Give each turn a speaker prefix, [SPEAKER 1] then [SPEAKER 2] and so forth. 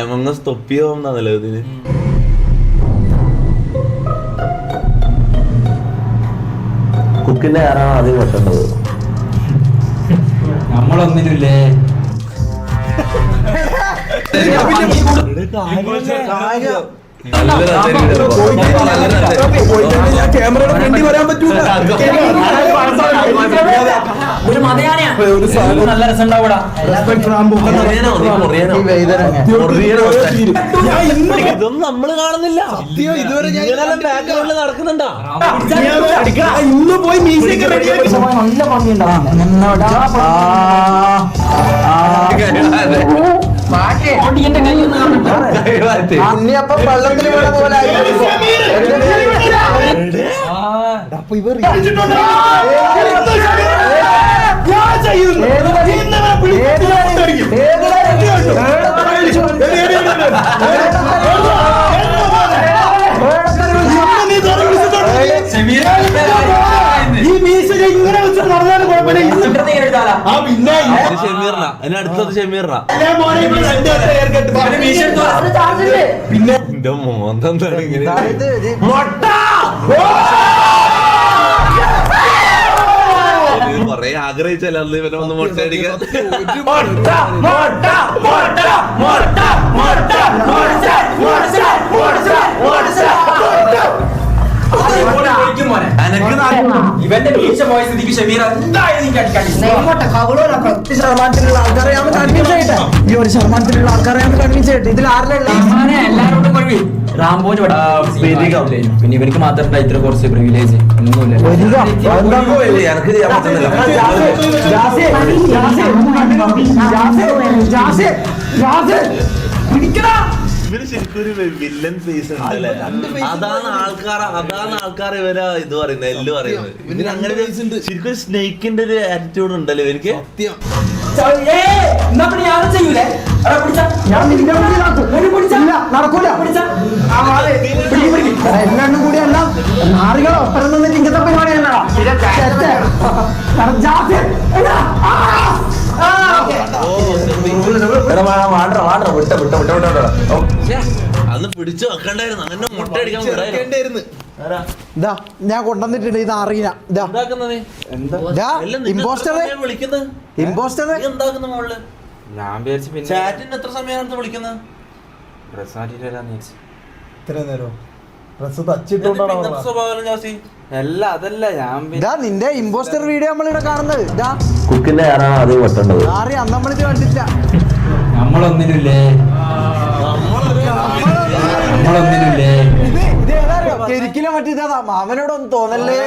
[SPEAKER 1] എമങ്ങസ് തൊപ്പിയോന്നല്ലോ ഇതിന്. കുക്കിന്റെ ആരാണ് ആദ്യം വെട്ടേണ്ടത്?
[SPEAKER 2] നമ്മളൊന്നിനുമില്ലേ
[SPEAKER 3] ക്യാമറയുടെ ഫ്രണ്ടിൽ വരാൻ പറ്റൂല.
[SPEAKER 2] ഒരു മതയാനെയാ നല്ല രസം ഉണ്ടാവൂടാ.
[SPEAKER 1] ഇതൊന്നും നമ്മള് കാണുന്നില്ല. ഇതുവരെ ബാക്ക്ഗ്രൗണ്ടിൽ നടക്കുന്നുണ്ടോ?
[SPEAKER 3] ഇന്ന് പോയി മ്യൂസിക് റെഡിയാക്കി
[SPEAKER 2] നല്ല ഭംഗിയുണ്ടാവും.
[SPEAKER 4] ഉണ്ണിയപ്പം വെള്ളത്തിൽ വീണ പോലെ അപ്പൊ ഇവർ
[SPEAKER 3] ഈ മീശ ഇങ്ങനെ വെച്ച് നടന്നാലും കുഴപ്പമില്ല.
[SPEAKER 1] അടുത്തത് ഷെമീറിന.
[SPEAKER 3] പിന്നെ
[SPEAKER 1] എന്റെ മോന്താണ് ഇങ്ങനെ കൊറേ ആഗ്രഹിച്ചല്ലോ ഇവനെ ഒന്ന് മുട്ട അടിക്കാൻ.
[SPEAKER 2] ഇവന്റെ വീഴ്ച പോയ സ്ഥിതിക്ക് ഷമീർ എന്തായാലും
[SPEAKER 4] ആൾക്കാരെ കൺവിൻസ് ചെയ്യട്ടെ. ഈ ഒരു ശതമാനത്തിലുള്ള ആൾക്കാരെ കൺവിൻസ് ചെയ്യട്ടെ. ഇതിൽ ആരുടെ
[SPEAKER 2] എല്ലാരോടും കഴിവ് റാംബോന് പിന്നെ ഇവർക്ക് മാത്രം ഇത്ര കുറച്ച് പ്രിവിലേജ് ഒന്നുമില്ല.
[SPEAKER 1] ഇവര് ശരിക്കും ഒരു വില്ലൻ ഫേസ് ഉണ്ടല്ലേ? അതാണ് ആൾക്കാർ ഇവരെ ഇത് പറയുന്നത് എല്ലാം പറയുന്നത്. ഇതിന് അങ്ങനെ ശരിക്കും ഒരു സ്നേക്കിന്റെ ഒരു ആറ്റിറ്റ്യൂഡ് ഉണ്ടല്ലോ ഇവർക്ക്.
[SPEAKER 4] നടക്കൂല. എല്ലാണ്ടും കൂടി എല്ലാം നാറികളോ ഒപ്പരം നിന്നിട്ട് ഇങ്ങനത്തെ പരിപാടിയല്ല.
[SPEAKER 1] അന്ന് പിടിച്ചു വെക്കണ്ടായിരുന്നു. അങ്ങനെ മുട്ട അടിക്കാൻ വിടായിരുന്നു.
[SPEAKER 4] ഞാൻ കൊണ്ടുവന്നിട്ടുണ്ട്. ഇത് അറിയില്ല. ഇമ്പോസ്റ്റർ
[SPEAKER 1] എന്താക്കുന്ന മോളില്
[SPEAKER 2] ഞാൻ വിചാരിച്ചു പിന്നെ
[SPEAKER 1] ചാറ്റിന് എത്ര സമയമാണ് വിളിക്കുന്നത്?
[SPEAKER 3] ഇത്ര നേരം
[SPEAKER 1] സ്വഭാവം ജാസി
[SPEAKER 2] അല്ല അതല്ല ഞാൻ
[SPEAKER 4] നിന്റെ ഇമ്പോസ്റ്റർ വീഡിയോ നമ്മളിവിടെ കാണുന്നത്.
[SPEAKER 1] കുക്കിന്റെ ആരാണ് ആദ്യം വെട്ടേണ്ടത്?
[SPEAKER 4] അന്ന് നമ്മളിത് കണ്ടില്ല.
[SPEAKER 2] നമ്മളൊന്നിനുമില്ലേ
[SPEAKER 4] ഒരിക്കലും മറ്റേ മാമനോടൊന്നും തോന്നല്ലേ.